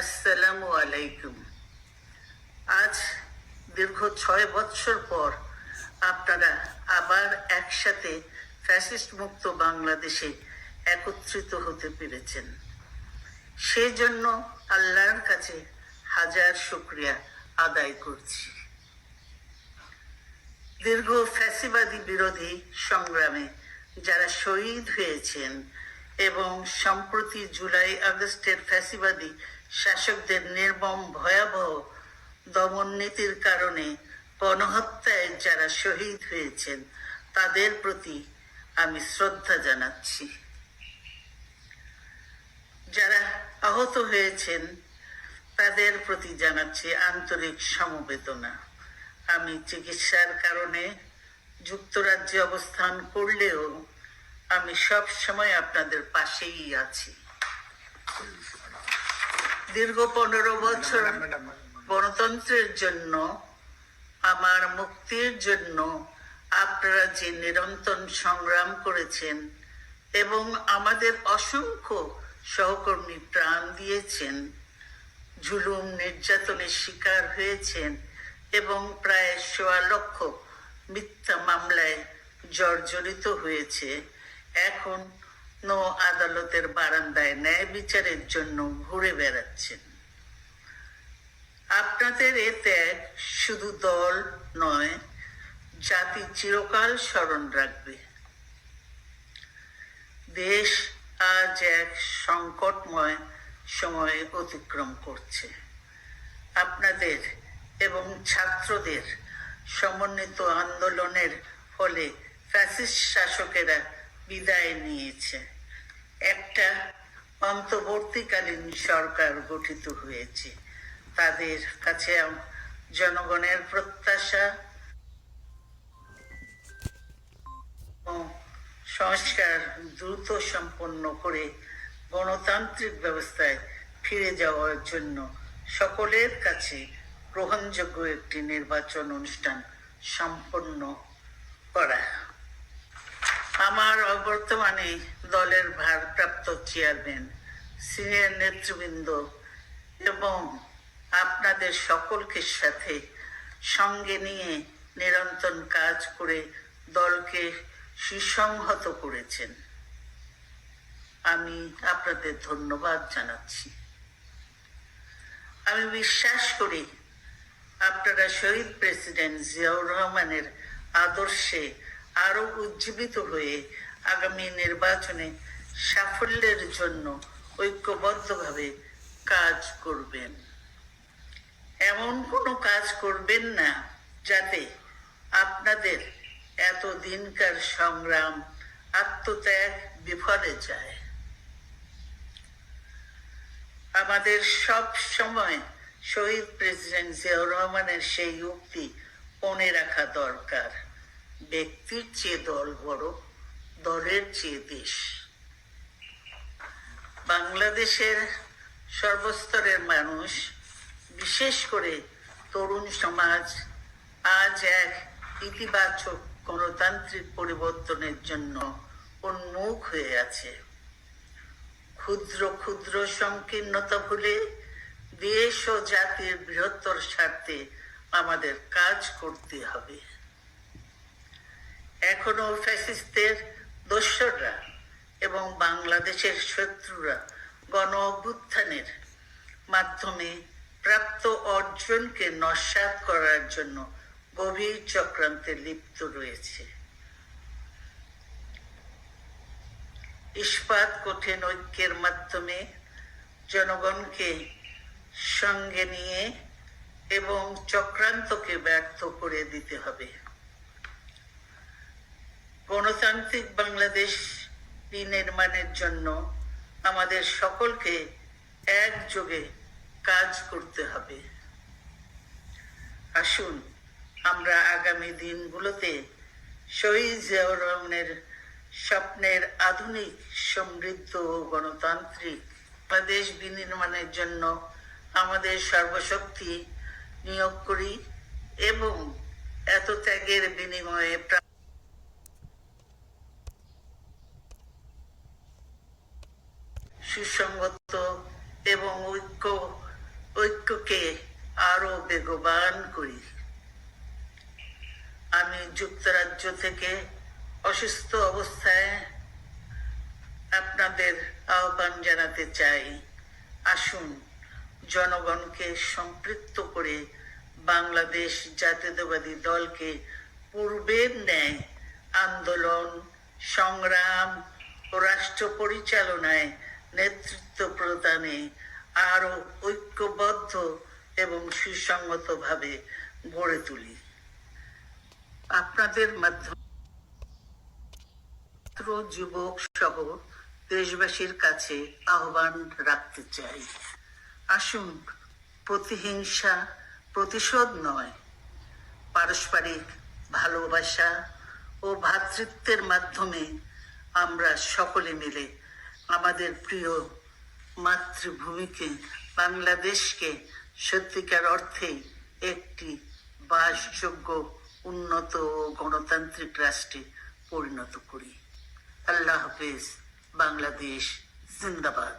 আসসালামু আলাইকুম। আজ দীর্ঘ 6 বছর পর আপনারা আবার একসাথে ফ্যাসিস্ট মুক্ত বাংলাদেশে একত্রিত হতে পেরেছেন। সেজন্য আল্লাহর কাছে হাজার শুকরিয়া আদায় করছি। দীর্ঘ ফ্যাসিবাদী বিরোধী সংগ্রামে যারা শহীদ হয়েছেন এবং সম্প্রতি জুলাই আগস্টের ফ্যাসিবাদী শাসকদের নির্মম ভয়াবহ দমন নীতির কারণে গণহত্যায় যারা শহীদ হয়েছেন তাদের প্রতি আমি শ্রদ্ধা জানাচ্ছি। যারা আহত হয়েছেন তাদের প্রতি জানাচ্ছি আন্তরিক সমবেদনা। আমি চিকিৎসার কারণে যুক্তরাজ্যে অবস্থান করলেও আমি সব সময় আপনাদের পাশেই আছি। দীর্ঘ 15 বছর গণতন্ত্রের জন্য, আমার মুক্তির জন্য আপনারা যে নিরন্তর সংগ্রাম করেছেন এবং আমাদের অসংখ্য সহকর্মী প্রাণ দিয়েছেন, জুলুম নির্যাতনের শিকার হয়েছেন এবং প্রায় 1.25 লক্ষ মিথ্যা মামলায় জর্জরিত হয়েছে, এখন আদালতের বারান্দায় ন্যায় বিচারের জন্য ঘুরে বেড়াচ্ছেন। আপনাদের এ ত্যাগ শুধু দল নয়, জাতি চিরকাল স্মরণ রাখবে। দেশ আজ এক সংকটময় সময়ে অতিক্রম করছে। আপনাদের এবং ছাত্রদের সমন্বিত আন্দোলনের ফলে ফ্যাসিস্ট শাসকেরা বিদায় নিয়েছে। একটা অন্তর্বর্তীকালীন সরকার গঠিত হয়েছে। তাদের কাছে জনগণের প্রত্যাশা সংস্কার দ্রুত সম্পন্ন করে গণতান্ত্রিক ব্যবস্থায় ফিরে যাওয়ার জন্য সকলের কাছে গ্রহণযোগ্য একটি নির্বাচন অনুষ্ঠান সম্পন্ন করা। আমার বর্তমানে দলের ভারপ্রাপ্ত চেয়ারম্যান, সিনিয়র নেতৃবৃন্দ এবং আপনাদের সকলকে সাথে সঙ্গে নিয়ে নিরন্তর কাজ করে দলকে সুসংহত করেছেন। আমি আপনাদের ধন্যবাদ জানাচ্ছি। আমি বিশ্বাস করি আপনারা শহীদ প্রেসিডেন্ট জিয়াউর রহমানের আদর্শে আরো উজ্জীবিত হয়ে আগামী নির্বাচনে সাফল্যের জন্য ঐক্যবদ্ধভাবে কাজ করবেন। এমন কোনো কাজ করবেন না যাতে আপনাদের এতদিনকার সংগ্রাম, আত্মত্যাগ বিফলে যায়। আমাদের সব সময় শহীদ প্রেসিডেন্ট জিয়াউর রহমানের সেই উক্তি মনে রাখা দরকার, ব্যক্তির চেয়ে দল বড়, দলের চেয়ে দেশ। বাংলাদেশের সর্বস্তরের মানুষ, বিশেষ করে তরুণ সমাজ আজ এক ইতিবাচক গণতান্ত্রিক পরিবর্তনের জন্য উন্মুখ হয়ে আছে। ক্ষুদ্র ক্ষুদ্র সংকীর্ণতা ভুলে দেশ ও জাতির বৃহত্তর স্বার্থে আমাদের কাজ করতে হবে। এখনো ফ্যাসিস্টদের দোসররা এবং বাংলাদেশের শত্রুরা গণ অভ্যুত্থানের মাধ্যমে প্রাপ্ত অর্জনকে নস্যাৎ করার জন্য গভীর চক্রান্তে লিপ্ত রয়েছে। ইস্পাত কঠিন ঐক্যের মাধ্যমে জনগণকে সঙ্গে নিয়ে এবং চক্রান্তকে ব্যর্থ করে দিতে হবে। গণতান্ত্রিক বাংলাদেশ বিনির্মাণের জন্য আমাদের সকলকে একযোগে কাজ করতে হবে। আসুন আমরা আগামী দিনগুলোতে শহীদ জিয়াউর রহমানের স্বপ্নের আধুনিক, সমৃদ্ধ ও গণতান্ত্রিক বাংলাদেশ বিনির্মাণের জন্য আমাদের সর্বশক্তি নিয়োগ করি এবং এত ত্যাগের বিনিময়ে সুসংগত এবং ঐক্য ঐক্যকে আরো বেগবান করি। আমি যুক্তরাজ্য থেকে অসুস্থ অবস্থায় আপনাদের আহ্বান জানাতে চাই, আসুন জনগণকে সম্পৃক্ত করে বাংলাদেশ জাতীয়তাবাদী দলকে পূর্বের ন্যায় আন্দোলন, সংগ্রাম ও রাষ্ট্র পরিচালনায় নেতৃত্ব প্রদানে আরো ঐক্যবদ্ধ এবং সুসংগতভাবে গড়ে তুলি। আপনাদের মাধ্যমে যুবক সহ দেশবাসীর কাছে আহ্বান রাখতে চাই, আসুন প্রতিহিংসা, প্রতিশোধ নয়, পারস্পরিক ভালোবাসা ও ভ্রাতৃত্বের মাধ্যমে আমরা সকলে মিলে আমাদের প্রিয় মাতৃভূমিকে, বাংলাদেশকে সত্যিকার অর্থে একটি বাসযোগ্য, উন্নত ও গণতান্ত্রিক রাষ্ট্রে পরিণত করি। আল্লাহ হাফেজ। বাংলাদেশ জিন্দাবাদ।